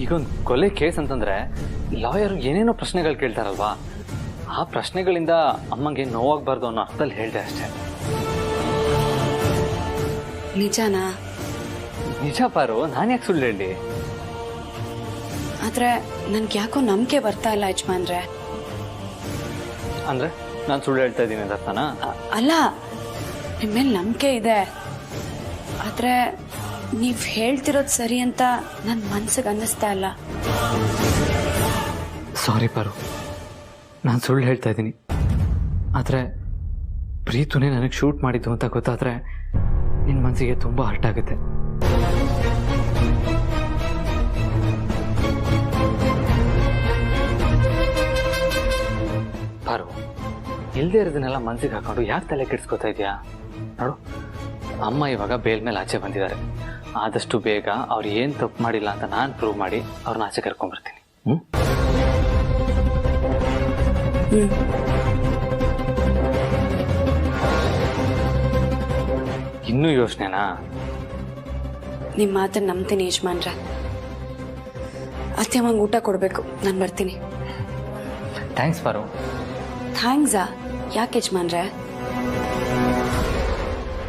ಈಗೊಂದು ಕೊಲೆ ಕೇಸ್ ಅಂತಂದ್ರೆ ಲಾಯರ್ ಏನೇನೋ ಪ್ರಶ್ನೆಗಳು ಕೇಳ್ತಾರಲ್ವಾ, ಆ ಪ್ರಶ್ನೆಗಳಿಂದ ಅಮ್ಮಂಗೆ ನೋವಾಗಬಾರ್ದು ಅನ್ನೋ ಅರ್ಥದಲ್ಲಿ ಹೇಳಿದೆ ಅಷ್ಟೇ. ನಿಜನಾ? ನಿಜ ಪಾರು, ನಾನು ಯಾಕೆ ಸುಳ್ಳು ಹೇಳಿ? ಆದ್ರೆ ನನ್ಗೆ ಯಾಕೋ ನಂಬಿಕೆ ಬರ್ತಾ ಇಲ್ಲ ಯಜಮಾನ್ರೆ. ಅಂದ್ರೆ ನಾನು ಸುಳ್ಳು ಹೇಳ್ತಾ ಇದ್ದೀನಿ ಅಂತ ಅರ್ಥನಾ? ಅಲ್ಲ, ನಿಮ್ಮೇಲೆ ನಂಬಿಕೆ ಇದೆ, ಆದ್ರೆ ನೀವ್ ಹೇಳ್ತಿರೋದು ಸರಿ ಅಂತ ನನ್ನ ಮನ್ಸಿಗೆ ಅನ್ನಿಸ್ತಾ ಇಲ್ಲ. ಸಾರಿ ಪಾರು, ನಾನು ಸುಳ್ಳು ಹೇಳ್ತಾ ಇದ್ದೀನಿ. ಆದರೆ ಪ್ರೀತುನೇ ನನಗೆ ಶೂಟ್ ಮಾಡಿದ್ದು ಅಂತ ಗೊತ್ತಾದರೆ ನಿನ್ನ ಮನಸ್ಸಿಗೆ ತುಂಬ ಹರ್ಟ್ ಆಗುತ್ತೆ. ಪಾರು, ಇಲ್ಲದೆ ಇರೋದನ್ನೆಲ್ಲ ಮನಸ್ಸಿಗೆ ಹಾಕೊಂಡು ಯಾಕೆ ತಲೆ ಕೆಡಿಸ್ಕೊತಾ ಇದೆಯಾ? ನೋಡು, ಅಮ್ಮ ಇವಾಗ ಬೇಲ್ ಮೇಲೆ ಆಚೆ ಬಂದಿದ್ದಾರೆ. ಆದಷ್ಟು ಬೇಗ ಅವ್ರು ಏನು ತಪ್ಪು ಮಾಡಿಲ್ಲ ಅಂತ ನಾನು ಪ್ರೂವ್ ಮಾಡಿ ಅವ್ರನ್ನ ಆಚೆ ಕರ್ಕೊಂಡ್ಬರ್ತೀನಿ. ಇನ್ನೂ ಯೋಚನೆನಾ? ನಿಮ್ಮ ಮಾತನ್ನು ನಂಬ್ತೀನಿ ಯಜಮಾನ್ರೆ. ಅತ್ತೆಮ್ಮಂಗೆ ಊಟ ಕೊಡಬೇಕು, ನಾನು ಬರ್ತೀನಿ. ಥ್ಯಾಂಕ್ಸ್ ಪಾರು. ಥ್ಯಾಂಕ್ಸಾ? ಯಾಕೆ ಯಜಮಾನ್ರೆ?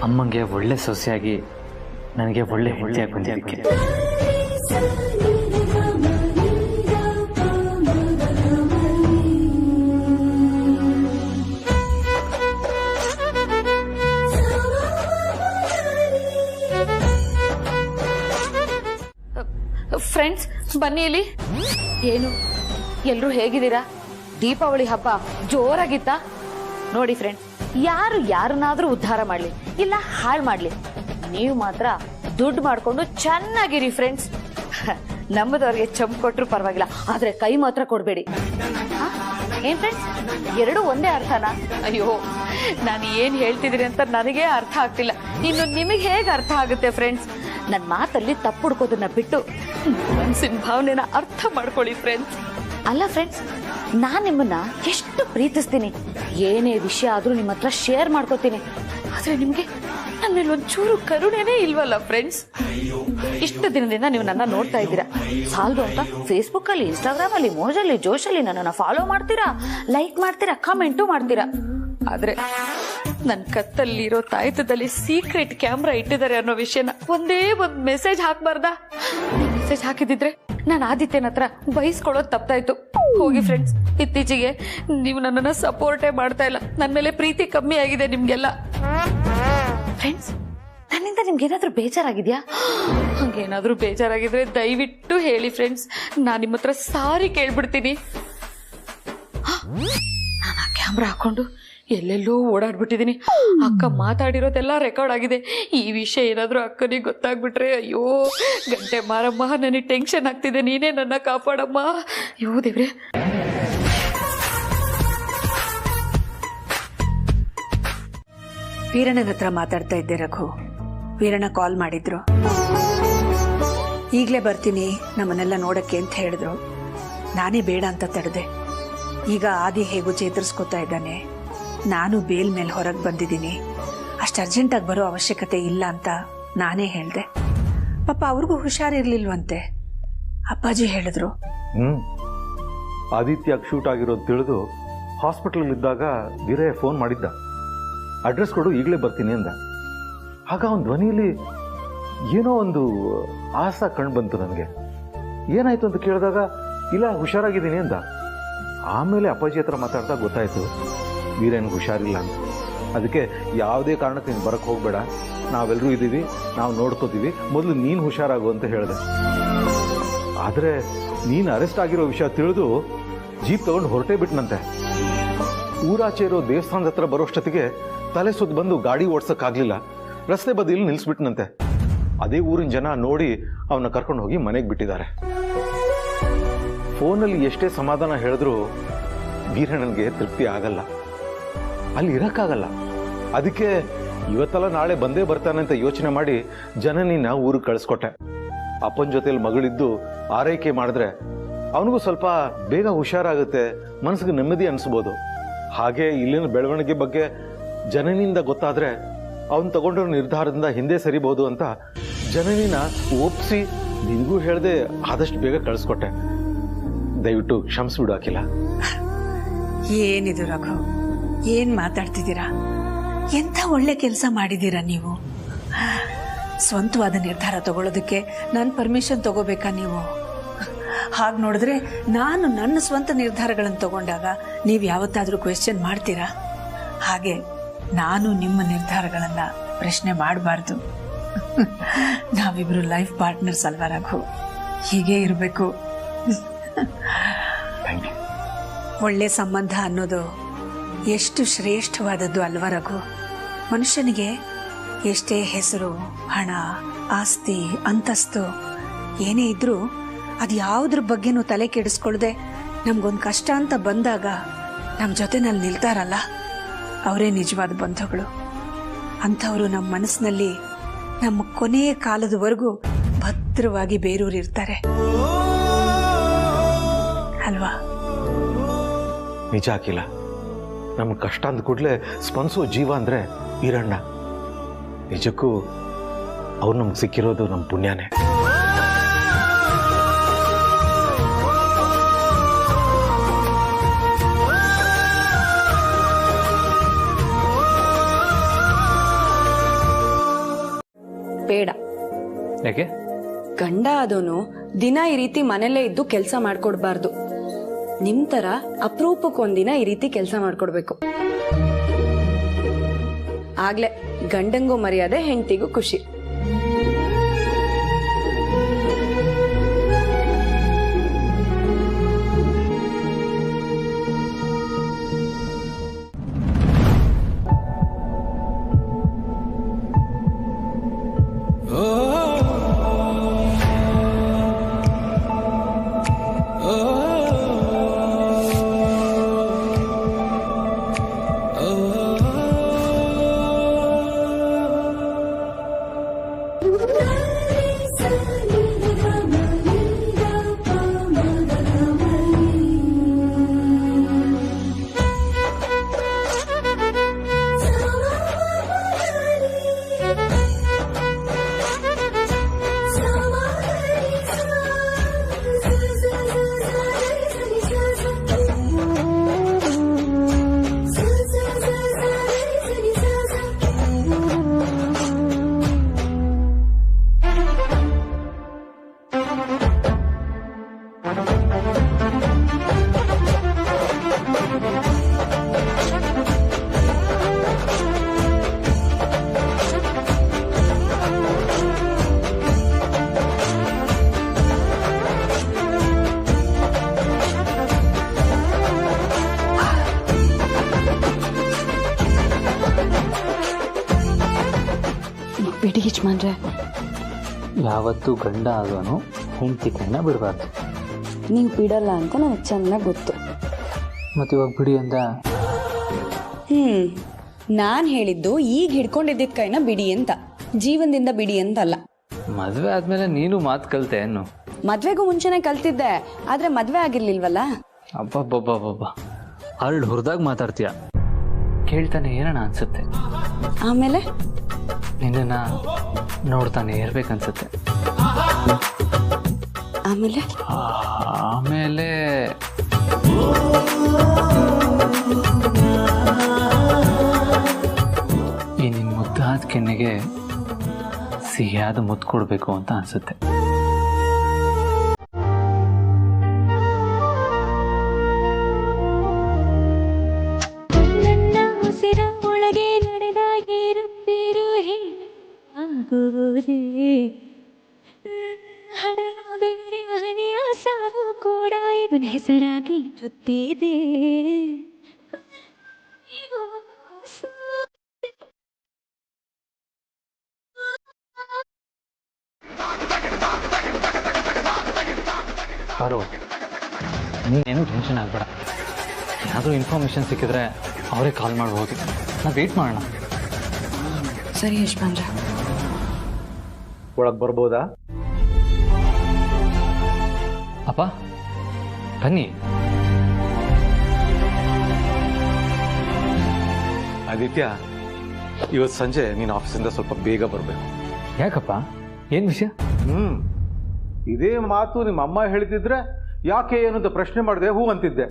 ಅಮ್ಮಂಗೆ ಒಳ್ಳೆ ಸೊಸೆಯಾಗಿ ನನಗೆ ಒಳ್ಳೆ ಹೆಂಡತಿಯಾಗಿ ಬಂದಿದ್ದಕ್ಕೆ. ಫ್ರೆಂಡ್ಸ್ ಬನ್ನಿ ಇಲ್ಲಿ. ಏನು ಎಲ್ರೂ ಹೇಗಿದ್ದೀರಾ? ದೀಪಾವಳಿ ಹಬ್ಬ ಜೋರಾಗಿತ್ತ? ನೋಡಿ ಫ್ರೆಂಡ್ಸ್, ಯಾರು ಯಾರನ್ನಾದ್ರೂ ಉದ್ಧಾರ ಮಾಡ್ಲಿ ಇಲ್ಲ ಹಾಳು ಮಾಡ್ಲಿ, ನೀವು ಮಾತ್ರ ದುಡ್ಡು ಮಾಡ್ಕೊಂಡು ಚೆನ್ನಾಗಿರಿ ಫ್ರೆಂಡ್ಸ್. ನಮ್ಮದವ್ರಿಗೆ ಚಂಪ್ ಕೊಟ್ರು ಪರವಾಗಿಲ್ಲ, ಆದ್ರೆ ಕೈ ಮಾತ್ರ ಕೊಡ್ಬೇಡಿ. ಏನ್ ಫ್ರೆಂಡ್ಸ್, ಎರಡೂ ಒಂದೇ ಅರ್ಥನಾ? ಅಯ್ಯೋ, ನಾನು ಏನ್ ಹೇಳ್ತಿದ್ದೀರಿ ಅಂತ ನನಗೆ ಅರ್ಥ ಆಗ್ತಿಲ್ಲ, ಇನ್ನು ನಿಮಗೆ ಹೇಗೆ ಅರ್ಥ ಆಗುತ್ತೆ ಫ್ರೆಂಡ್ಸ್? ನನ್ನ ಮಾತಲ್ಲಿ ತಪ್ಪು ಹುಡ್ಕೋದನ್ನ ಬಿಟ್ಟು ಮನಸ್ಸಿನ ಭಾವನೆನ ಅರ್ಥ ಮಾಡ್ಕೊಳ್ಳಿ ಫ್ರೆಂಡ್ಸ್. ಅಲ್ಲ ಫ್ರೆಂಡ್ಸ್, ನಾನ್ ನಿಮ್ಮನ್ನ ಎಷ್ಟು ಪ್ರೀತಿಸ್ತೀನಿ, ಏನೇ ವಿಷಯ ಆದ್ರೂ ನಿಮ್ಮ ಹತ್ರ ಶೇರ್ ಮಾಡ್ಕೋತೀನಿ, ಆದ್ರೆ ನಿಮ್ಗೆ ನನ್ನ ಮೇಲೆ ಒಂಚೂರು ಕರುಣೆನೇ ಇಲ್ವಲ್ಲ ಫ್ರೆಂಡ್ಸ್? ಇಷ್ಟು ದಿನದಿಂದ ನೀವು ನನ್ನ ನೋಡ್ತಾ ಇದ್ದೀರಾ, ಸಾಲ್ದು ಅಂತ ಫೇಸ್ಬುಕ್ ಅಲ್ಲಿ, ಇನ್ಸ್ಟಾಗ್ರಾಮ್ ಅಲ್ಲಿ, ಮೋಜಲ್ಲಿ ಜೋಶಲ್ಲಿ ನನ್ನನ್ನ ಫಾಲೋ ಮಾಡ್ತೀರಾ, ಲೈಕ್ ಮಾಡ್ತೀರಾ, ಕಮೆಂಟು ಮಾಡ್ತೀರಾ, ಆದ್ರೆ ನನ್ನ ಕತ್ತಲ್ಲಿರೋ ತಾಯ್ತದಲ್ಲಿ ಸೀಕ್ರೆಟ್ ಕ್ಯಾಮ್ರಾ ಇಟ್ಟಿದ್ದಾರೆ ಅನ್ನೋ ವಿಷಯನ ಒಂದೇ ಒಂದು ಮೆಸೇಜ್ ಹಾಕ್ಬಾರ್ದಾ? ಮೆಸೇಜ್ ಹಾಕಿದಿದ್ರೆ ನಾನು ಆದಿತ್ಯನ ಹತ್ರ ಬಯಸ್ಕೊಳ್ಳೋದು ತಪ್ಪಾಯ್ತು. ಹೋಗಿ ಫ್ರೆಂಡ್ಸ್, ಇತ್ತೀಚೆಗೆ ನೀವು ನನ್ನನ್ನ ಸಪೋರ್ಟೇ ಮಾಡ್ತಾ ಇಲ್ಲ, ನನ್ನ ಮೇಲೆ ಪ್ರೀತಿ ಕಮ್ಮಿ ಆಗಿದೆ ನಿಮ್ಗೆಲ್ಲ. ಫ್ರೆಂಡ್ಸ್, ನನ್ನಿಂದ ನಿಮ್ಗೆ ಏನಾದ್ರೂ ಬೇಜಾರಾಗಿದ್ಯಾ? ಹಂಗೇನಾದ್ರೂ ಬೇಜಾರಾಗಿದ್ರೆ ದಯವಿಟ್ಟು ಹೇಳಿ ಫ್ರೆಂಡ್ಸ್, ನಾನು ನಿಮ್ಮ ಹತ್ರ ಸಾರಿ ಕೇಳ್ಬಿಡ್ತೀನಿ. ನಾನು ಆ ಕ್ಯಾಮ್ರಾ ಹಾಕೊಂಡು ಎಲ್ಲೆಲ್ಲೋ ಓಡಾಡ್ಬಿಟ್ಟಿದೀನಿ. ಅಕ್ಕ ಮಾತಾಡಿರೋದೆಲ್ಲ ರೆಕಾರ್ಡ್ ಆಗಿದೆ. ಈ ವಿಷಯ ಏನಾದ್ರೂ ಅಕ್ಕನಿಗೆ ಗೊತ್ತಾಗ್ಬಿಟ್ರೆ ಅಯ್ಯೋ ಗಂಟೆ ಮಾರಮ್ಮ, ನನಗೆ ಟೆನ್ಷನ್ ಆಗ್ತಿದೆ, ನೀನೇ ನನ್ನ ಕಾಪಾಡಮ್ಮ. ಅಯ್ಯೋ ದೇವ್ರೆ. ವೀರಣ್ಣನ ಹತ್ರ ಮಾತಾಡ್ತಾ ಇದ್ದೆ ರಘು. ವೀರಣ್ಣ ಕಾಲ್ ಮಾಡಿದ್ರು, ಈಗಲೇ ಬರ್ತೀನಿ ನಮ್ಮನ್ನೆಲ್ಲ ನೋಡಕ್ಕೆ ಅಂತ ಹೇಳಿದ್ರು. ನಾನೇ ಬೇಡ ಅಂತ ತಡೆದೆ. ಈಗ ಆದಿ ಹೇಗೂ ಚೇತರಿಸ್ಕೊತಾ ಇದ್ದಾನೆ, ನಾನು ಬೇಲ್ ಮೇಲೆ ಹೊರಗೆ ಬಂದಿದ್ದೀನಿ, ಅಷ್ಟು ಅರ್ಜೆಂಟಾಗಿ ಬರೋ ಅವಶ್ಯಕತೆ ಇಲ್ಲ ಅಂತ ನಾನೇ ಹೇಳಿದೆ. ಪಾಪ ಅವ್ರಿಗೂ ಹುಷಾರಿರ್ಲಿಲ್ವಂತೆ, ಅಪ್ಪಾಜಿ ಹೇಳಿದ್ರು. ಆದಿತ್ಯಕ್ಕೆ ಶೂಟ್ ಆಗಿರೋದು ತಿಳಿದು ಹಾಸ್ಪಿಟಲ್ ಇದ್ದಾಗ ವೀರಯ್ಯ ಫೋನ್ ಮಾಡಿದ್ದ, ಅಡ್ರೆಸ್ ಕೊಡು ಈಗಲೇ ಬರ್ತೀನಿ ಅಂದ. ಆಗ ಅವನ ಧ್ವನಿಯಲ್ಲಿ ಏನೋ ಒಂದು ಆಸೆ ಕಂಡು ಬಂತು ನನಗೆ. ಏನಾಯ್ತು ಅಂತ ಕೇಳಿದಾಗ ಇಲ್ಲ ಹುಷಾರಾಗಿದ್ದೀನಿ ಅಂದ. ಆಮೇಲೆ ಅಪ್ಪಾಜಿ ಹತ್ರ ಮಾತಾಡ್ತಾ ಗೊತ್ತಾಯ್ತು ವೀರಯ್ಯನಿಗೆ ಹುಷಾರಿಲ್ಲ ಅಂತ. ಅದಕ್ಕೆ ಯಾವುದೇ ಕಾರಣಕ್ಕೆ ನೀನು ಬರಕ್ಕೆ ಹೋಗಬೇಡ, ನಾವೆಲ್ಲರೂ ಇದ್ದೀವಿ, ನಾವು ನೋಡ್ಕೋತೀವಿ, ಮೊದಲು ನೀನು ಹುಷಾರಾಗು ಅಂತ ಹೇಳಿದೆ. ಆದರೆ ನೀನು ಅರೆಸ್ಟ್ ಆಗಿರೋ ವಿಷಯ ತಿಳಿದು ಜೀಪ್ ತಗೊಂಡು ಹೊರಟೇ ಬಿಟ್ನಂತೆ. ಊರಾಚೆ ಇರೋ ದೇವಸ್ಥಾನದ ಹತ್ರ ಬರೋಷ್ಟೊತ್ತಿಗೆ ತಲೆ ಸುತ್ತ ಬಂದು ಗಾಡಿ ಓಡ್ಸೋಕ್ಕಾಗಲಿಲ್ಲ, ರಸ್ತೆ ಬದಿಯಲ್ಲಿ ನಿಲ್ಲಿಸ್ಬಿಟ್ನಂತೆ. ಅದೇ ಊರಿನ ಜನ ನೋಡಿ ಅವನ್ನ ಕರ್ಕೊಂಡು ಹೋಗಿ ಮನೆಗೆ ಬಿಟ್ಟಿದ್ದಾರೆ. ಫೋನಲ್ಲಿ ಎಷ್ಟೇ ಸಮಾಧಾನ ಹೇಳಿದ್ರು ವೀರಣ್ಣನಿಗೆ ತೃಪ್ತಿ ಆಗಲ್ಲ, ಅಲ್ಲಿ ಇರೋಕ್ಕಾಗಲ್ಲ. ಅದಕ್ಕೆ ಇವತ್ತೆಲ್ಲ ನಾಳೆ ಬಂದೇ ಬರ್ತಾನೆ ಅಂತ ಯೋಚನೆ ಮಾಡಿ ಜನನಿನ ಊರಿಗೆ ಕಳಿಸ್ಕೊಟ್ಟೆ. ಅಪ್ಪನ ಜೊತೆಲಿ ಮಗಳಿದ್ದು ಆರೈಕೆ ಮಾಡಿದ್ರೆ ಅವನಿಗೂ ಸ್ವಲ್ಪ ಬೇಗ ಹುಷಾರಾಗುತ್ತೆ, ಮನಸ್ಸಿಗೆ ನೆಮ್ಮದಿ ಅನಿಸ್ಬೋದು. ಹಾಗೆ ಇಲ್ಲಿನ ಬೆಳವಣಿಗೆ ಬಗ್ಗೆ ಜನನಿಂದ ಗೊತ್ತಾದ್ರೆ ಅವನು ತಗೊಂಡಿರೋ ನಿರ್ಧಾರದಿಂದ ಹಿಂದೆ ಸರಿಬಹುದು ಅಂತ ಜನನಿನ ಒಪ್ಪಿಸಿ ನಿನಗೂ ಹೇಳ್ದೆ ಆದಷ್ಟು ಬೇಗ ಕಳಿಸ್ಕೊಟ್ಟೆ. ದಯವಿಟ್ಟು ಕ್ಷಮಿಸ್ಬಿಡು ಅಖಿಲ. ಏನಿದು ರಘು, ಏನ್ ಮಾತಾಡ್ತಿದ್ದೀರಾ? ಎಂಥ ಒಳ್ಳೆ ಕೆಲಸ ಮಾಡಿದ್ದೀರಾ ನೀವು. ಸ್ವಂತವಾದ ನಿರ್ಧಾರ ತಗೊಳ್ಳೋದಕ್ಕೆ ನಾನು ಪರ್ಮಿಷನ್ ತಗೋಬೇಕಾ ನೀವು? ಹಾಗೆ ನೋಡಿದ್ರೆ ನಾನು ನನ್ನ ಸ್ವಂತ ನಿರ್ಧಾರಗಳನ್ನು ತಗೊಂಡಾಗ ನೀವು ಯಾವತ್ತಾದರೂ ಕ್ವೆಶ್ಚನ್ ಮಾಡ್ತೀರಾ? ಹಾಗೆ ನಾನು ನಿಮ್ಮ ನಿರ್ಧಾರಗಳನ್ನ ಪ್ರಶ್ನೆ ಮಾಡಬಾರ್ದು. ನಾವಿಬ್ರು ಲೈಫ್ ಪಾರ್ಟ್ನರ್ಸ್ ಅಲ್ವಾ ರಘು? ಹೀಗೆ ಇರಬೇಕು. ಒಳ್ಳೆ ಸಂಬಂಧ ಅನ್ನೋದು ಎಷ್ಟು ಶ್ರೇಷ್ಠವಾದದ್ದು ಅಲ್ವಾ ರಘು? ಮನುಷ್ಯನಿಗೆ ಎಷ್ಟೇ ಹೆಸರು, ಹಣ, ಆಸ್ತಿ, ಅಂತಸ್ತು ಏನೇ ಇದ್ರೂ ಅದು ಯಾವುದ್ರ ಬಗ್ಗೆನೂ ತಲೆ ಕೆಡಿಸ್ಕೊಳ್ದೆ ನಮ್ಗೊಂದು ಕಷ್ಟ ಅಂತ ಬಂದಾಗ ನಮ್ಮ ಜೊತೆನಲ್ಲಿ ನಿಲ್ತಾರಲ್ಲ, ಅವರೇ ನಿಜವಾದ ಬಂಧುಗಳು. ಅಂಥವರು ನಮ್ಮ ಮನಸ್ಸಿನಲ್ಲಿ ನಮ್ಮ ಕೊನೆಯ ಕಾಲದವರೆಗೂ ಭದ್ರವಾಗಿ ಬೇರೂರಿರ್ತಾರೆ ಅಲ್ವಾ? ನಿಜ ಅಖಿಲ. ನಮ್ಗೆ ಕಷ್ಟ ಅಂದ ಕೂಡಲೇ ಸ್ಪಂದಿಸೋ ಜೀವ ಅಂದ್ರೆ ಈರಣ್ಣ. ನಿಜಕ್ಕೂ ಅವ್ರು ನಮ್ಗೆ ಸಿಕ್ಕಿರೋದು ನಮ್ಮ ಪುಣ್ಯನೇ. ಬೇಡ. ಯಾಕೆ? ಗಂಡ ಆದೋನು ದಿನ ಈ ರೀತಿ ಮನೆಯಲ್ಲೇ ಇದ್ದು ಕೆಲಸ ಮಾಡ್ಕೊಡ್ಬಾರ್ದು. ನಿಮ್ ತರ ಅಪರೂಪಕ್ಕೊಂದಿನ ಈ ರೀತಿ ಕೆಲಸ ಮಾಡ್ಕೊಡ್ಬೇಕು. ಆಗ್ಲೇ ಗಂಡಂಗೂ ಮರ್ಯಾದೆ, ಹೆಂಡತಿಗೂ ಖುಷಿ. ಬಿಡಿ ಯಜಮಾನ್ರೆ. ಯಾವತ್ತೂ ಗಂಡ ಆಗೋನು ಹೆಂಡತಿ ಕೈನ ಬಿಡಬಾರ್ದು. ನೀವು ಬಿಡಲ್ಲ ಅಂತ ನನಗೆ ಚೆನ್ನಾಗಿ ಗೊತ್ತು. ಮತ್ತೆ ಇವಾಗ ಬಿಡಿ ಅಂದ? ನಾನು ಹೇಳಿದ್ದು ಈಗ ಹಿಡ್ಕೊಂಡಿದ್ದ ಕೈನ ಬಿಡಿ ಅಂತ, ಜೀವನದಿಂದ ಬಿಡಿ ಅಂತಲ್ಲ. ಮದ್ವೆ ಆದ್ಮೇಲೆ ನೀನು ಮಾತು ಕಲ್ತೆ ಏನು? ಮದ್ವೆಗೂ ಮುಂಚೆನೆ ಕಲ್ತಿದ್ದೆ, ಆದ್ರೆ ಮದ್ವೆ ಆಗಿರ್ಲಿಲ್ವಲ್ಲ. ಅಬ್ಬಬ್ಬಬ್ಬಬ್ಬ, ಅರಳು ಹುರಿದಾಗ ಮಾತಾಡ್ತೀಯ. ಕೇಳ್ತಾನೆ ಏನಣ ಅನ್ಸುತ್ತೆ. ಆಮೇಲೆ ನಿನ್ನ ನೋಡ್ತಾನೆ ಇರ್ಬೇಕನ್ಸುತ್ತೆ. ಆಮೇಲೆ ಆಮೇಲೆ ಈ ನಿನ್ ಮುದ್ದಾದ ಕೆನ್ನೆಗೆ ಸಿಹಿಯಾದ ಮುದ್ದು ಕೊಡ್ಬೇಕು ಅಂತ ಅನ್ಸುತ್ತೆ. ನನ್ನ ಉಸಿರ ಒಳಗೆ ನಡೆದಾಗಿರುತ್ತಿರು ಆಗುವುದೇ ಹಣೆಯ ಸಾವು ಕೂಡ ಇವನ ಹೆಸರಾಗಿ ಜೊತ್ತಿದೆ. ಪಾರು, ನೀನೇನು ಟೆನ್ಷನ್ ಆಗಬೇಡ. ಏನಾದರೂ ಇನ್ಫಾರ್ಮೇಶನ್ ಸಿಕ್ಕಿದ್ರೆ ಅವರೇ ಕಾಲ್ ಮಾಡ್ಬೋದು. ನಾವು ವೇಟ್ ಮಾಡೋಣ. ಸರಿ ಯಜಮಾನ್ರ. ಒಳಗೆ ಬರ್ಬೋದಾ? ಅಪ್ಪ ಬನ್ನಿ. ಆದಿತ್ಯ, ಇವತ್ತು ಸಂಜೆ ನೀನು ಆಫೀಸಿಂದ ಸ್ವಲ್ಪ ಬೇಗ ಬರಬೇಕು. ಯಾಕಪ್ಪ, ಏನು ವಿಷಯ? ಇದೇ ಮಾತು ನಿಮ್ಮ ಅಮ್ಮ ಹೇಳ್ತಿದ್ರೆ ಯಾಕೆ ಏನು ಅಂತ ಪ್ರಶ್ನೆ ಮಾಡಿದೆ, ಹೂ ಅಂತಿದ್ದೆ.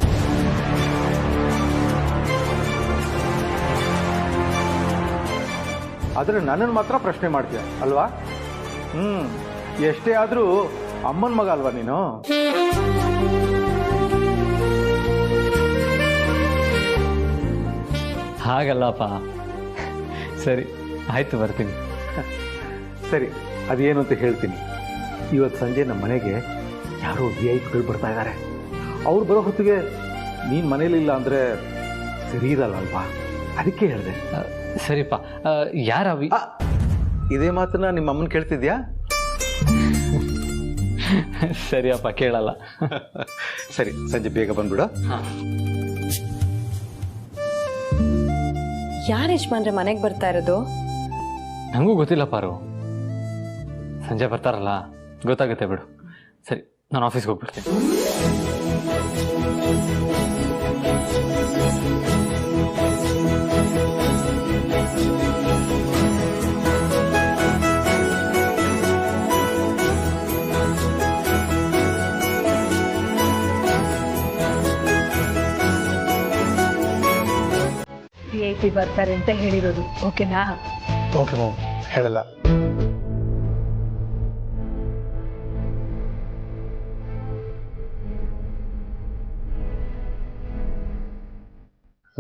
ಆದರೆ ನನ್ನನ್ನು ಮಾತ್ರ ಪ್ರಶ್ನೆ ಮಾಡ್ತೀಯ ಅಲ್ವಾ? ಎಷ್ಟೇ ಆದರೂ ಅಮ್ಮನ ಮಗ ಅಲ್ವಾ ನೀನು? ಹಾಗಲ್ಲಪ್ಪ. ಸರಿ ಆಯ್ತು, ಬರ್ತೀನಿ. ಸರಿ, ಅದೇನು ಅಂತ ಹೇಳ್ತೀನಿ. ಇವತ್ತು ಸಂಜೆ ನಮ್ಮ ಮನೆಗೆ ಯಾರೋ VIP ಬರ್ತಾ ಇದ್ದಾರೆ. ಅವ್ರು ಬರೋ ಹೊತ್ತಿಗೆ ನೀನು ಮನೇಲಿಲ್ಲ ಅಂದರೆ ಸರಿ ಇರಲ್ಲ ಅಲ್ವಾ? ಅದಕ್ಕೆ ಹೇಳಿದೆ. ಸರಿಪ್ಪ. ಯಾರ ಇದೇ ಮಾತನ್ನ ನಿಮ್ಮ ಅಮ್ಮನ ಕೇಳ್ತಿದ್ಯಾ? ಸರಿಯಪ್ಪ, ಕೇಳಲ್ಲ. ಸರಿ, ಸಂಜೆ ಬೇಗ ಬಂದ್ಬಿಡು. ಯಾರು ಯಜಮಾನ್ರೆ ಮನೆಗೆ ಬರ್ತಾ ಇರೋದು? ನನಗೂ ಗೊತ್ತಿಲ್ಲ ಪಾರು. ಸಂಜೆ ಬರ್ತಾರಲ್ಲ, ಗೊತ್ತಾಗುತ್ತೆ ಬಿಡು. ಸರಿ, ನಾನು ಆಫೀಸ್ಗೆ ಹೋಗ್ಬಿಡ್ತೀನಿ. VIP ಬರ್ತಾರೆ ಅಂತ ಹೇಳಿರೋದು, ಓಕೆನಾ? ಓಕೆ ಮ್ಯಾಮ್, ಹೇಳಲ್ಲ.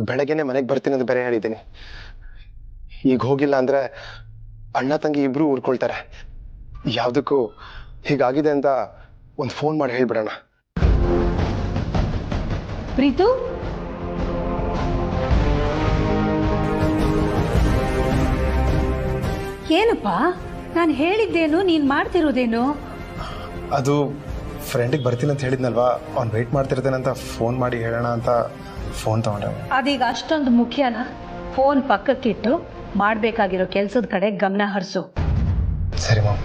ಬೆಳಗ್ಗೆನೆ ಮನೆಗೆ ಬರ್ತೀನಿ ಅಂತ ಬೇರೆ ಹೇಳಿದ್ದೀನಿ. ಈಗ ಹೋಗಿಲ್ಲ ಅಂದ್ರೆ ಅಣ್ಣ ತಂಗಿ ಇಬ್ರು ಊರ್ಕೊಳ್ತಾರೆ. ಯಾವುದಕ್ಕೂ ಹೀಗಾಗಿದೆ ಅಂತ ಒಂದು ಫೋನ್ ಮಾಡಿ ಹೇಳ್ಬಿಡೋಣ. ಪ್ರೀತು, ಏನಪ್ಪ ನಾನು ಹೇಳಿದ್ದೇನು, ನೀನು ಮಾಡ್ತಿರೋದೇನು? ಅದು ಫ್ರೆಂಡಿಗೆ ಬರ್ತೀನಿ ಅಂತ ಹೇಳಿದ್ನಲ್ವಾ, ಅವ್ನು ವೆಯ್ಟ್ ಮಾಡ್ತಿರ್ತೇನೆ ಅಂತ ಫೋನ್ ಮಾಡಿ ಹೇಳೋಣ ಅಂತ ಫೋನ್ ತಗೊಂಡೆ. ಅದೀಗ ಅಷ್ಟೊಂದು ಮುಖ್ಯನಾ? ಫೋನ್ ಪಕ್ಕಕ್ಕಿಟ್ಟು ಮಾಡಬೇಕಾಗಿರೋ ಕೆಲಸದ ಕಡೆ ಗಮನ ಹರಿಸು. ಸರಿ ಮ್ಯಾಮ್.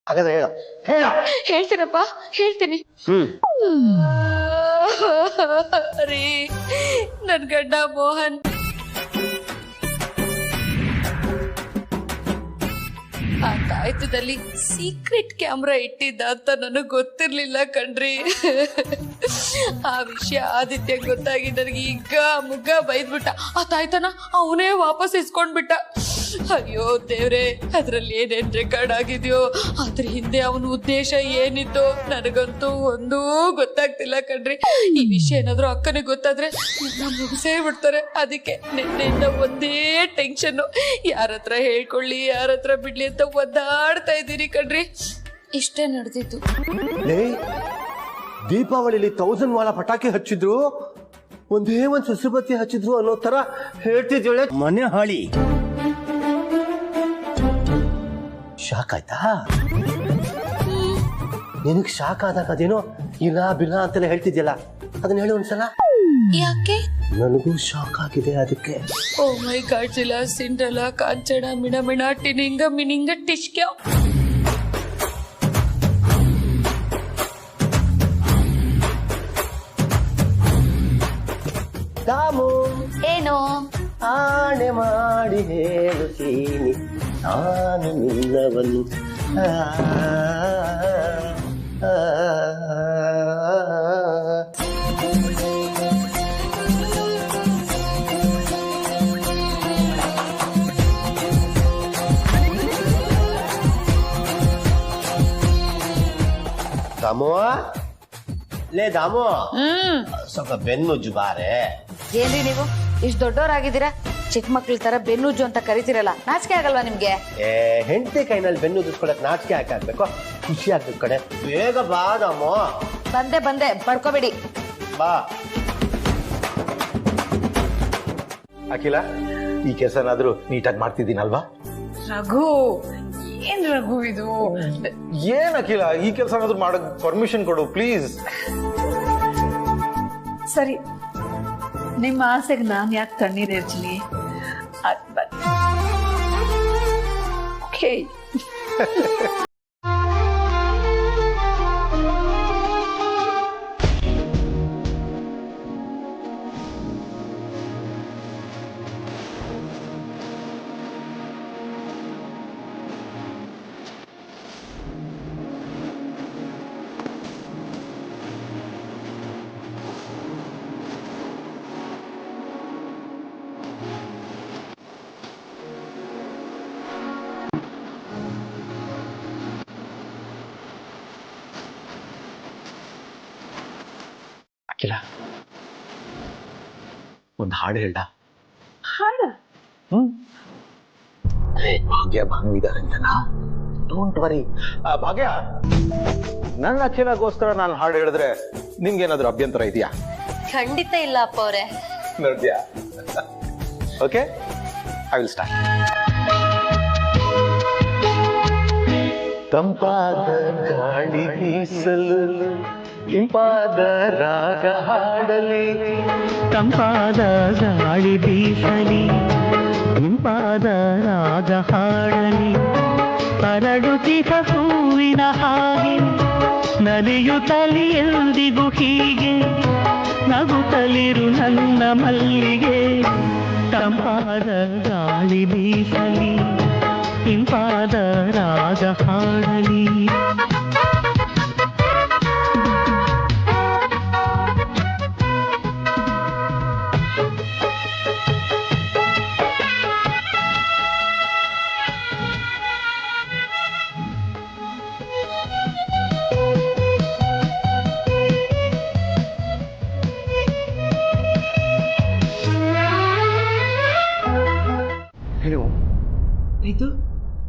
ಹಾಗಾದ್ರೆ ಹೇಳ. ಹೇಳ್ತೀನಪ್ಪ, ಹೇಳ್ತೀನಿ. ರೀ, ನನ್ ಗಂಡ ಮೋಹನ್ ಆ ಕಾಯ್ತದಲ್ಲಿ ಸೀಕ್ರೆಟ್ ಕ್ಯಾಮ್ರಾ ಇಟ್ಟಿದ್ದ ಅಂತ ನನಗೆ ಗೊತ್ತಿರ್ಲಿಲ್ಲ ಕಣ್ರಿ. ಆ ವಿಷಯ ಆದಿತ್ಯ ಗೊತ್ತಾಗಿ ನನಗೆ ಈಗ ಮುಗ್ಗ ಬೈದ್ಬಿಟ್ಟ. ಆ ತಾಯ್ತನ ಅವನೇ ವಾಪಸ್ ಇಸ್ಕೊಂಡ್ಬಿಟ್ಟ. ಅಯ್ಯೋ ದೇವ್ರೆ, ಅದ್ರಲ್ಲಿ ಏನೇನ್ ರೆಕಾರ್ಡ್ ಆಗಿದ್ಯೋ, ಅದ್ರ ಹಿಂದೆ ಅವನ ಉದ್ದೇಶ ಏನಿತ್ತು ನನಗಂತೂ ಒಂದೂ ಗೊತ್ತಾಗ್ತಿಲ್ಲ ಕಣ್ರಿ. ಈ ವಿಷಯ ಏನಾದ್ರೂ ಅಕ್ಕನಿಗೆ ಗೊತ್ತಾದ್ರೆ ನನ್ನ ಮುಗಿಸೇ ಬಿಡ್ತಾರೆ. ಅದಕ್ಕೆ ನಿನ್ನೆಯಿಂದ ಒಂದೇ ಟೆನ್ಷನ್, ಯಾರ ಹತ್ರ ಹೇಳ್ಕೊಳ್ಳಿ ಯಾರ ಹತ್ರ ಬಿಡ್ಲಿ ಅಂತ ಒದ್ದಾಡ್ತಾ ಇದ್ದೀರಿ ಕಣ್ರಿ. ಇಷ್ಟೇ ನಡೆದಿತ್ತು. ದೀಪಾವಳಿಲಿ 1000 ವಾಲ ಪಟಾಕಿ ಹಚ್ಚಿದ್ರು, ಒಂದೇ ಒಂದು ಸುಸುಬತ್ತಿ ಹಚ್ಚಿದ್ರು ಅನ್ನೋ ತರ ಹೇಳ್ತಿದ್ದೇಳೆ. ಮನೆ ಹಾಳಿ ಶಾಕ್ ಆಯ್ತಾ? ನಿನಗ್ ಶಾಕ್ ಆದಾಗ ಅದೇನೋ ಇಲ್ಲ ಬಿಲ್ಲ ಅಂತೆಲ್ಲ ಹೇಳ್ತಿದ್ಯಲ್ಲ, ಅದನ್ನ ಹೇಳಿ ಒಂದ್ಸಲ. ಯಾಕೆ? ನನಗೂ ಶಾಕ್ ಆಗಿದೆ ಅದಕ್ಕೆ. ಓ ಮೈ ಗಾಡ್, ಜಿಲಾ ಸಿಂಡ್ರಲಾ ಕಾಂಚನ ಮಿಣಮಿಣ ಟಿನಿಂಗ ಮಿನಿಂಗ ಟಿಶ್ಕ್ಯಾ. ದಾಮು, ಏನು ಆಣೆ ಮಾಡಿ ಹೇಳುತ್ತೀನಿ ನಾನು ನಿನ್ನವನ್ನು. ದಾಮು, ಲೇ ದಾಮು, ಸ್ವಲ್ಪ ಬೆನ್ನುಜ್ಜು ಬಾರೆ. ಏನ್ರಿ ನೀವು ಇಷ್ಟು ದೊಡ್ಡವರಾಗಿದ್ದೀರಾ, ಚಿಕ್ಕ ಮಕ್ಳ ತರ ಬೆನ್ನುಜ್ಜು ಅಂತ ಕರಿತಿರಲ್ಲ, ನಾಚಿಕೆ ಆಗಲ್ವಾ ನಿಮ್ಗೆ? ಹೆಂಡತಿ ಕೈನಲ್ಲಿ ಬೆನ್ನುಜ್ಜಿಸ್ಕೊಳಕ್ ನಾಚಿಕೆ ಹಾಕಾಗ್ಬೇಕು, ಖುಷಿ ಆಗ್ಬೇಕು ಕಡೆ. ಬೇಗ ಬಾ ದಾಮು. ಬಂದೆ ಪಡ್ಕೋಬೇಡಿ. ಬಾ. ಅಖಿಲ, ಈ ಕೆಲಸನಾದ್ರೂ ನೀಟಾಗಿ ಮಾಡ್ತಿದ್ದೀನಲ್ವಾ? ರಘು, ಏನ್ ರಘು ಇದು? ಏನ್ ಅಖಿಲ, ಈ ಕೆಲಸನಾದ್ರೂ ಮಾಡಕ್ ಪರ್ಮಿಷನ್ ಕೊಡು ಪ್ಲೀಸ್. ಸರಿ, ನಿಮ್ಮ ಆಸೆಗೆ ನಾನು ಯಾಕೆ ತಣ್ಣೀರ್ ಎರಚಲಿ? ಓಕೆ. ಇಲ್ಲ ಒಂದು ಹಾಡು ಹೇಳ. ಹಾಡು? ಭಾಗ್ಯ ಭಾನು ಇದ್ದಾರೆ ಅಂತನಾ? Don't worry. ಭಾಗ್ಯ, ನನ್ನ ಅಚ್ಚೆನಾಗೋಸ್ಕರ ನಾನು ಹಾಡು ಹೇಳಿದ್ರೆ ನಿಮ್ಗೇನಾದ್ರೂ ಅಭ್ಯಂತರ ಇದೆಯಾ? ಖಂಡಿತ ಇಲ್ಲ ಅಪ್ಪ ಅವರೇ. ನೋಡ್ತೀಯಾ? Okay, I will start. ತಂಪಾದ ಗಾಳಿ ಬೀಸಲು ಇಂಪಾದ ರಾಗ ಹಾಡಲಿ, ತಂಪಾದ ಗಾಳಿ ಬೀಸಲಿ ಇಂಪಾದ ರಾಗ ಹಾಡಲಿ, ಹರಡುತ್ತಿಹ ಹೂವಿನ ಹಾಗೆ ನಲಿಯುತ್ತಲಿ ಎಂದಿಗೂ ಹೀಗೆ, ನಗುತ್ತಲಿರು ನನ್ನ ಮಲ್ಲಿಗೆ. ತಂಪಾದ ಗಾಳಿ ಬೀಸಲಿ ಇಂಪಾದ ರಾಗ ಹಾಡಲಿ. ಇದು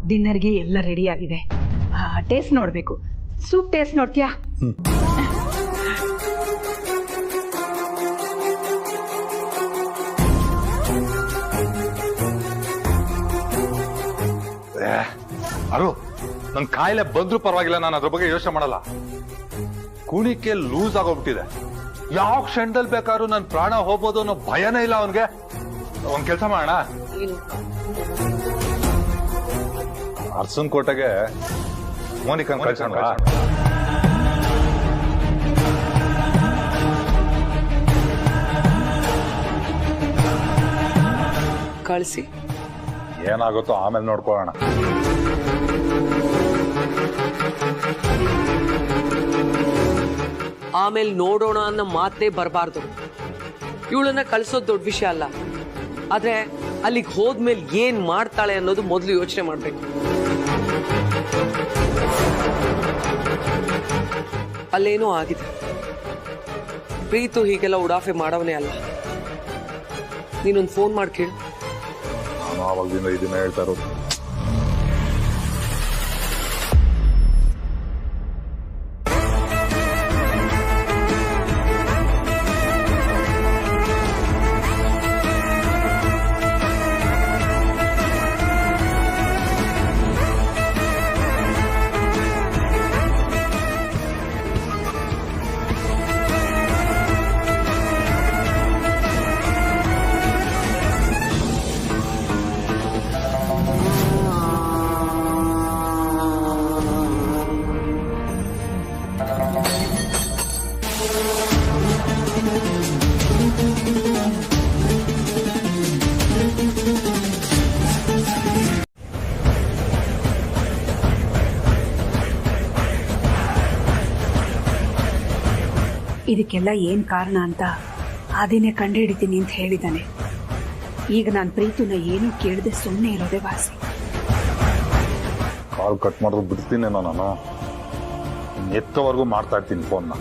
ಡಿನ್ನರ್ಗೆ ಎಲ್ಲ ರೆಡಿ ಆಗಿದೆ. ಟೇಸ್ಟ್ ನೋಡ್ಬೇಕು. Soup taste ನೋಡ್ತೀಯಾ? ಅರು, ನನ್ ಕಾಯಿಲೆ ಬಂದ್ರೂ ಪರವಾಗಿಲ್ಲ, ನಾನು ಅದ್ರ ಬಗ್ಗೆ ಯೋಚನೆ ಮಾಡಲ್ಲ. ಕುಣಿಕೆ ಲೂಸ್ ಆಗೋಗ್ಬಿಟ್ಟಿದೆ. ಯಾವ ಕ್ಷಣದಲ್ಲಿ ಬೇಕಾದ್ರೂ ನನ್ ಪ್ರಾಣ ಹೋಗ್ಬೋದು ಅನ್ನೋ ಭಯನೇ ಇಲ್ಲ ಅವನ್ಗೆ. ಒಂದ್ ಕೆಲ್ಸ ಮಾಡೋಣ, ಅರ್ಸನ್ ಕೋಟೆಗೆ ಮೋನಿಕನ್ ಕಳ್ಸೋಣ. ಕಳಿಸಿ, ಏನಾಗುತ್ತೋ ಆಮೇಲೆ ನೋಡ್ಕೊಳ್ಳೋಣ. ಆಮೇಲೆ ನೋಡೋಣ ಅನ್ನೋ ಮಾತೇ ಬರಬಾರ್ದು. ಇವಳನ್ನ ಕಳ್ಸೋದು ದೊಡ್ಡ ವಿಷಯ ಅಲ್ಲ, ಆದ್ರೆ ಅಲ್ಲಿಗೆ ಹೋದ್ಮೇಲೆ ಏನ್ ಮಾಡ್ತಾಳೆ ಅನ್ನೋದು ಮೊದಲು ಯೋಚನೆ ಮಾಡ್ಬೇಕು. ಅಲ್ಲೇನೋ ಆಗಿದೆ. ಪ್ರೀತು ಹೀಗೆಲ್ಲ ಉಡಾಫೆ ಮಾಡವನೇ ಅಲ್ಲ. ನೀನೊಂದು ಫೋನ್ ಮಾಡಿ ಕೇಳು. ನಾನು ಆವಾಗದಿಂದ ಇದನ್ನ ಹೇಳ್ತಾ ಇರೋದು. ಇದಕ್ಕೆಲ್ಲ ಏನ್ ಕಾರಣ ಅಂತ ಆದಿನೇ ಕಂಡುಹಿಡಿತೀನಿ ಅಂತ ಹೇಳಿದ್ದಾನೆ. ಈಗ ನಾನು ಪ್ರೀತುನ ಏನೂ ಕೇಳದೆ ಸುಮ್ಮನೆ ಇರೋದೇ ವಾಸಿ. ಕಾಲ್ ಕಟ್ ಮಾಡಿದ್ರು ಬಿಡ್ತೀನೇನೋ ನಾನು. ಎತ್ತವರೆಗೂ ಮಾಡ್ತಾ ಇರ್ತೀನಿ ಫೋನ್ನ.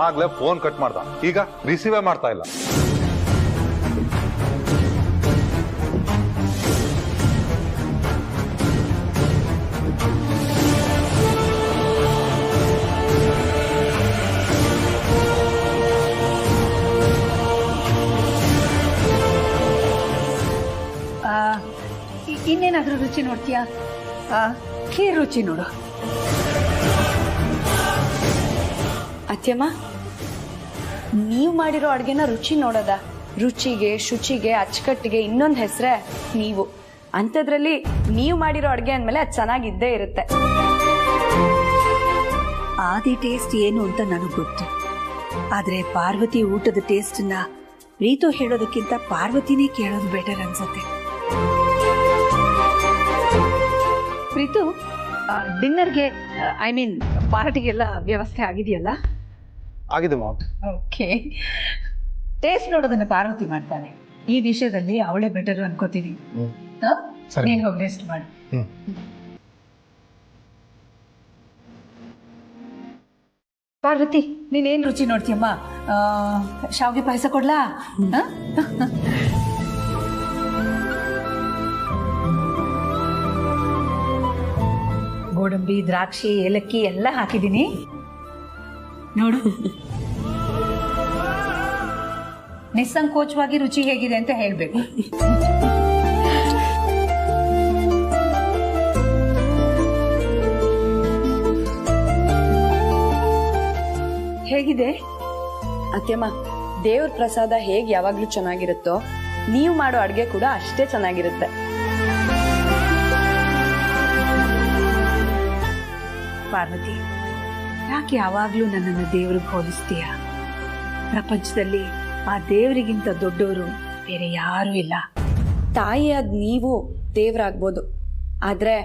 ಆಗ್ಲೇ ಫೋನ್ ಕಟ್ ಮಾಡ್ದ, ಈಗ ರಿಸೀವೇ ಮಾಡ್ತಾ ಇಲ್ಲ. ಇನ್ನೇನಾದ್ರೂ ರುಚಿ ನೋಡ್ತೀಯಾ? ಖೀರ್ ರುಚಿ ನೋಡು. ಅತ್ಯಮ್ಮ, ನೀವು ಮಾಡಿರೋ ಅಡ್ಗೆನ ರುಚಿ ನೋಡೋದ? ರುಚಿಗೆ, ಶುಚಿಗೆ, ಅಚ್ಚುಕಟ್ಟಿಗೆ ಇನ್ನೊಂದು ಹೆಸರೇ ನೀವು. ಅಂಥದ್ರಲ್ಲಿ ನೀವು ಮಾಡಿರೋ ಅಡ್ಗೆ ಅಂದಮೇಲೆ ಅದು ಚೆನ್ನಾಗಿದ್ದೇ ಇರುತ್ತೆ. ಆದಿ ಟೇಸ್ಟ್ ಏನು ಅಂತ ನನಗೆ ಗೊತ್ತು, ಆದ್ರೆ ಪಾರ್ವತಿ ಊಟದ ಟೇಸ್ಟ್ನ ಪ್ರೀತು ಹೇಳೋದಕ್ಕಿಂತ ಪಾರ್ವತಿನೇ ಕೇಳೋದು ಬೆಟರ್ ಅನ್ಸುತ್ತೆ. ಪ್ರೀತು, ಡಿನ್ನರ್ಗೆ ಐ ಮೀನ್ ಪಾರ್ಟಿಗೆಲ್ಲ ವ್ಯವಸ್ಥೆ ಆಗಿದೆಯಲ್ಲ? ಆಗಿದೆ ಮಾಮ್. ಓಕೆ. ಟೇಸ್ಟ್ ನೋಡೋದನ್ನ ಪಾರ್ವತಿ ಮಾಡ್ತಾನೆ. ಈ ವಿಷಯದಲ್ಲಿ ಅವಳೇ ಬೆಟರ್ ಅನ್ಕೋತೀನಿ. ನೀನ್ ಹೋಗಿ ಟೇಸ್ಟ್ ಮಾಡಿ. ಪಾರ್ವತಿ ನೀನೇನ್ ರುಚಿ ನೋಡ್ತೀಯಮ್ಮ? ಶಾವಿಗೆ ಪಾಯಸ ಕೊಡ್ಲಾ? ಗೋಡಂಬಿ, ದ್ರಾಕ್ಷಿ, ಏಲಕ್ಕಿ ಎಲ್ಲ ಹಾಕಿದ್ದೀನಿ ನೋಡು. ನಿಸ್ಸಂಕೋಚವಾಗಿ ರುಚಿ ಹೇಗಿದೆ ಅಂತ ಹೇಳ್ಬೇಕು. ಹೇಗಿದೆ ಅತ್ಯಮ್ಮ? ದೇವ್ರ ಪ್ರಸಾದ ಹೇಗ್ ಯಾವಾಗ್ಲೂ ಚೆನ್ನಾಗಿರುತ್ತೋ ನೀವು ಮಾಡೋ ಅಡ್ಗೆ ಕೂಡ ಅಷ್ಟೇ ಚೆನ್ನಾಗಿರುತ್ತೆ. ಪಾರ್ವತಿ, ಯಾಕೆ ಯಾವಾಗ್ಲೂ ನನ್ನನ್ನು ದೇವ್ರಿಗೆ ಹೋಲಿಸ್ತೀಯ? ಪ್ರಪಂಚದಲ್ಲಿ ಆ ದೇವರಿಗಿಂತ ದೊಡ್ಡವರು ಬೇರೆ ಯಾರೂ ಇಲ್ಲ. ತಾಯಿಯಾದ ನೀವು ದೇವ್ರಾಗ್ಬೋದು, ಆದ್ರೆ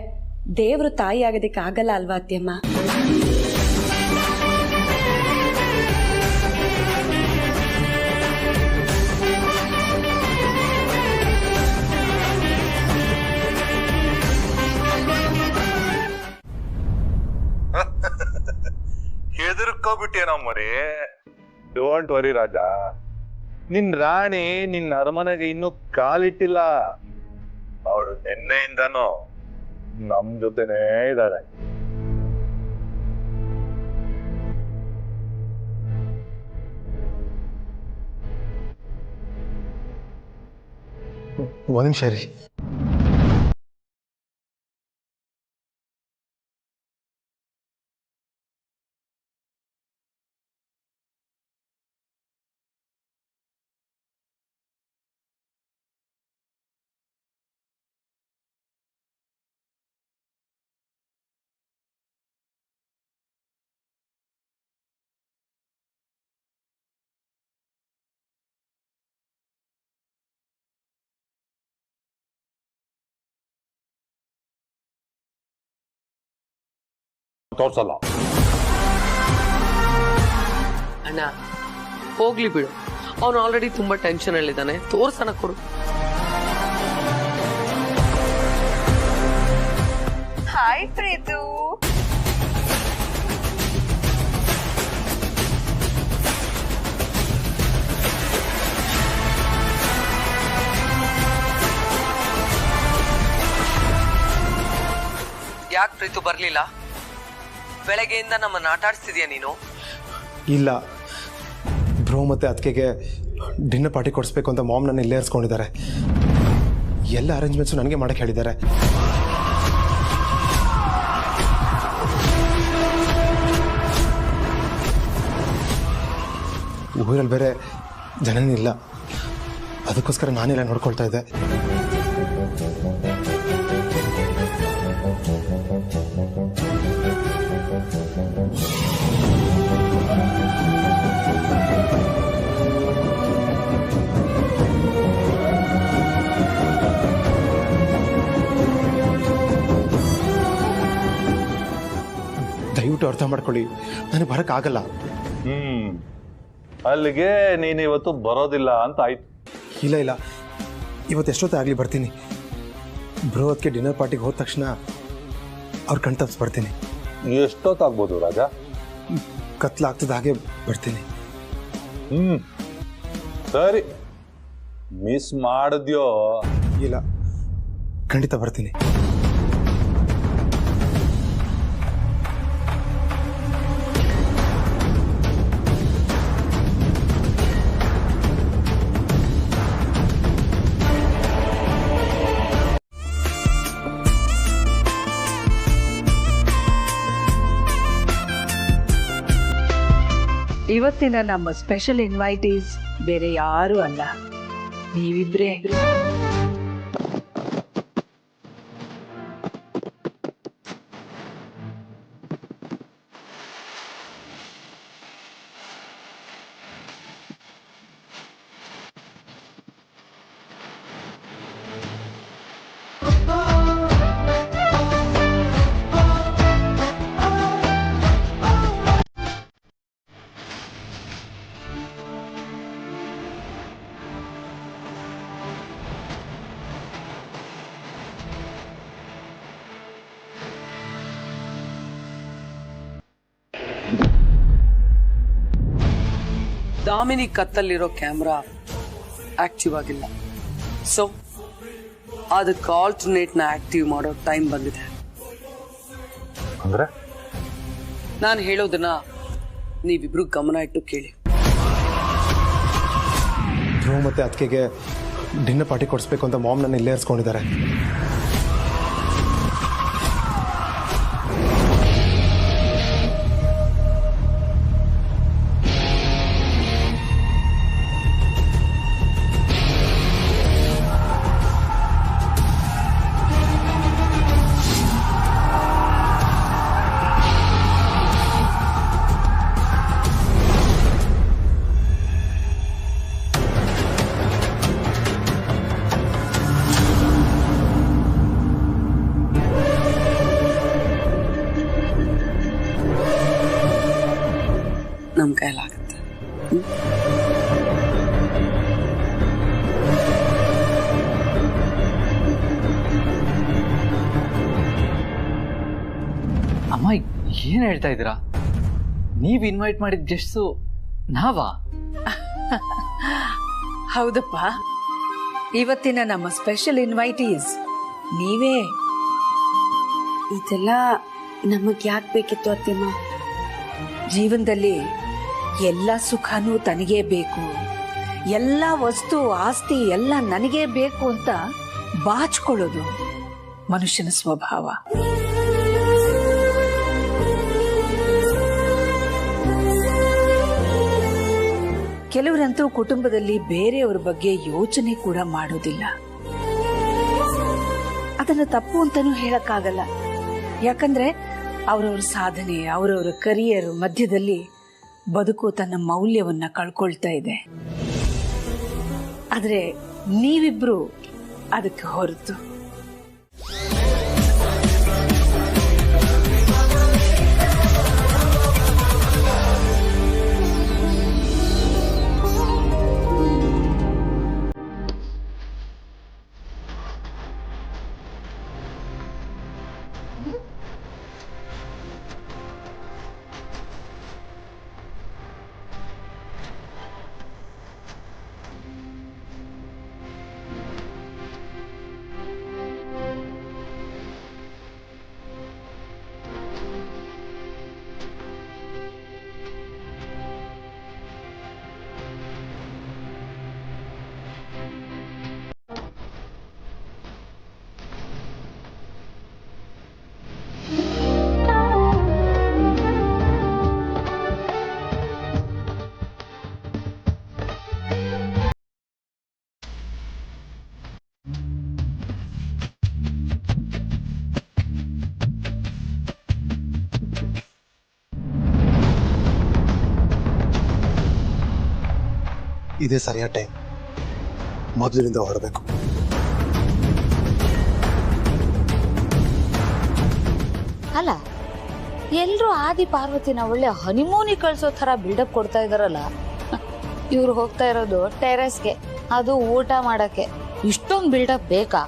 ದೇವ್ರು ತಾಯಿ ಆಗೋದಕ್ಕೆ ಆಗಲ್ಲ ಅಲ್ವಾ ಅತ್ಯಮ್ಮ? ಹೆದರ್ಕೋಬಿಟ್ಟೇನೋ ಮರಿ. ಡೋಂಟ್ ವರಿ ರಾಜ, ನಿನ್ ರಾಣಿ ನಿನ್ನ ಅರಮನೆಗೆ ಇನ್ನೂ ಕಾಲಿಟ್ಟಿಲ್ಲ. ಅವಳು ನಿನ್ನೆಯಿಂದನೂ ನಮ್ ಜೊತೆನೇ ಇದ್ದಾಳೆ. ಒಂದ್ ನಿಮಿಷ ರೀ. ತೋರ್ಸಲ್ಲ. ಅಣ್ಣ ಹೋಗ್ಲಿ ಬಿಡು, ಅವನು ಆಲ್ರೆಡಿ ತುಂಬಾ ಟೆನ್ಷನ್ ಅಲ್ಲಿದ್ದಾನೆ. ತೋರ್ಸನ ಕೊಡು. ಹಾಯ್ ಪ್ರೀತು. ಯಾಕೆ ಪ್ರೀತು ಬರ್ಲಿಲ್ಲ? ಬೆಳಗ್ಗೆಯಿಂದ ನಮ್ಮನ್ನ ಆಟ ಆಡಿಸ್ತಿದ್ಯಾ ನೀನು? ಇಲ್ಲ, ಬ್ರೋ ಮತ್ತೆ ಅದಕ್ಕೆ ಡಿನ್ನರ್ ಪಾರ್ಟಿ ಕೊಡಿಸ್ಬೇಕು ಅಂತ ಮಾಮ್ ನನ್ನ ಇಲ್ಲೇ ಇರಿಸ್ಕೊಂಡಿದ್ದಾರೆ. ಎಲ್ಲ ಅರೇಂಜ್ಮೆಂಟ್ಸು ನನಗೆ ಮಾಡಕ್ಕೆ ಹೇಳಿದ್ದಾರೆ. ಊರಲ್ಲಿ ಬೇರೆ ಜನನೇ ಇಲ್ಲ, ಅದಕ್ಕೋಸ್ಕರ ನಾನೆಲ್ಲ ನೋಡ್ಕೊಳ್ತಾ ಇದ್ದೆ. ದಯವಿಟ್ಟು ಅರ್ಥ ಮಾಡ್ಕೊಳ್ಳಿ, ನನಗೆ ಬರೋಕ್ಕಾಗಲ್ಲ. ಅಲ್ಲಿಗೆ ನೀನು ಇವತ್ತು ಬರೋದಿಲ್ಲ ಅಂತ ಆಯ್ತು. ಇಲ್ಲ ಇಲ್ಲ, ಇವತ್ತು ಎಷ್ಟೊತ್ತೇ ಆಗಲಿ ಬರ್ತೀನಿ. ಬ್ರೋ ಅದಕ್ಕೆ ಡಿನ್ನರ್ ಪಾರ್ಟಿಗೆ ಹೋದ ತಕ್ಷಣ ಅವ್ರ ಕಣ್ ತಪ್ಪಿಸಿ ಬರ್ತೀನಿ. ಎಷ್ಟೊತ್ತಾಗ್ಬೋದು ರಾಜ? ಕತ್ಲಾಗ್ತದ ಹಾಗೆ ಬರ್ತೀನಿ. ಸರಿ, ಮಿಸ್ ಮಾಡಿದ್ಯೋ? ಇಲ್ಲ, ಖಂಡಿತ ಬರ್ತೀನಿ. ಇವತ್ತಿನ ನಮ್ಮ ಸ್ಪೆಷಲ್ ಇನ್ವೈಟೀಸ್ ಬೇರೆ ಯಾರೂ ಅಲ್ಲ, ನೀವಿಬ್ರೇ. ದಾಮಿನಿ ಕತ್ತಲ್ಲಿರೋ ಕ್ಯಾಮ್ರಾ ಆಕ್ಟಿವ್ ಆಗಿಲ್ಲ. ಸೊ ಅದಕ್ಕೆ ಆಲ್ಟರ್ನೇಟ್ ನ ಆಕ್ಟಿವ್ ಮಾಡೋ ಟೈಮ್ ಬಂದಿದೆ. ಅಂದ್ರೆ ನಾನು ಹೇಳೋದನ್ನ ನೀವಿಬ್ರು ಗಮನ ಇಟ್ಟು ಕೇಳಿ. ಧ್ರುವ ಮತ್ತೆ ಅದಕ್ಕೆ ಡಿನ್ನರ್ ಪಾರ್ಟಿ ಕೊಡಿಸ್ಬೇಕು ಅಂತ ಮಾಮ್ ನನ್ನ ಇಲ್ಲೇ ಇರಿಸ್ಕೊಂಡಿದ್ದಾರೆ. ನಮ್ ಕೈಲಾಗುತ್ತೆ. ಅಮ್ಮ ಏನ್ ಹೇಳ್ತಾ ಇದ್ದೀರಾ? ನೀವ್ ಇನ್ವೈಟ್ ಮಾಡಿದ ಗೆಸ್ಟ್ಸು ನಾವಾ? ಹೌದಪ್ಪ, ಇವತ್ತಿನ ನಮ್ಮ ಸ್ಪೆಷಲ್ ಇನ್ವೈಟೀಸ್ ನೀವೇ. ಇದೆಲ್ಲ ನಮಗ್ ಯಾಕೆ ಬೇಕಿತ್ತು ಅತ್ತೆಮ್ಮ? ಜೀವನದಲ್ಲಿ ಎಲ್ಲ ಸುಖನೂ ತನಗೇ ಬೇಕು, ಎಲ್ಲ ವಸ್ತು ಆಸ್ತಿ ಎಲ್ಲ ನನಗೇ ಬೇಕು ಅಂತ ಬಾಚ್ಕೊಳ್ಳೋದು ಮನುಷ್ಯನ ಸ್ವಭಾವ. ಕೆಲವರಂತೂ ಕುಟುಂಬದಲ್ಲಿ ಬೇರೆಯವರ ಬಗ್ಗೆ ಯೋಚನೆ ಕೂಡ ಮಾಡೋದಿಲ್ಲ. ಅದನ್ನ ತಪ್ಪು ಅಂತಾನೂ ಹೇಳಕ್ಕಾಗಲ್ಲ. ಯಾಕಂದ್ರೆ ಅವರವರ ಸಾಧನೆ, ಅವರವರ ಕರಿಯರ್ ಮಧ್ಯದಲ್ಲಿ ಬದುಕು ತನ್ನ ಮೌಲ್ಯವನ್ನ ಕಳ್ಕೊಳ್ತಾ ಇದೆ. ಆದ್ರೆ ನೀವಿಬ್ರು ಅದಕ್ಕೆ ಹೊರತು. ಇದೇ ಸರಿಯಾದ ಟೈಮ್, ಮೊದಲಿನಿಂದ ಹೊರಡಬೇಕು. ಅಲ್ಲ, ಎಲ್ರು ಆದಿ ಪಾರ್ವತಿನ ಒಳ್ಳೆ ಹನಿಮೂನಿಗೆ ಕಳ್ಸೋ ತರ ಬಿಲ್ಡಪ್ ಕೊಡ್ತಾ ಇದಾರಲ್ಲ. ಇವ್ರು ಹೋಗ್ತಾ ಇರೋದು ಟೆರೆಸ್ಗೆ, ಅದು ಊಟ ಮಾಡಕ್ಕೆ. ಇಷ್ಟೊಂದು ಬಿಲ್ಡಪ್ ಬೇಕಾ?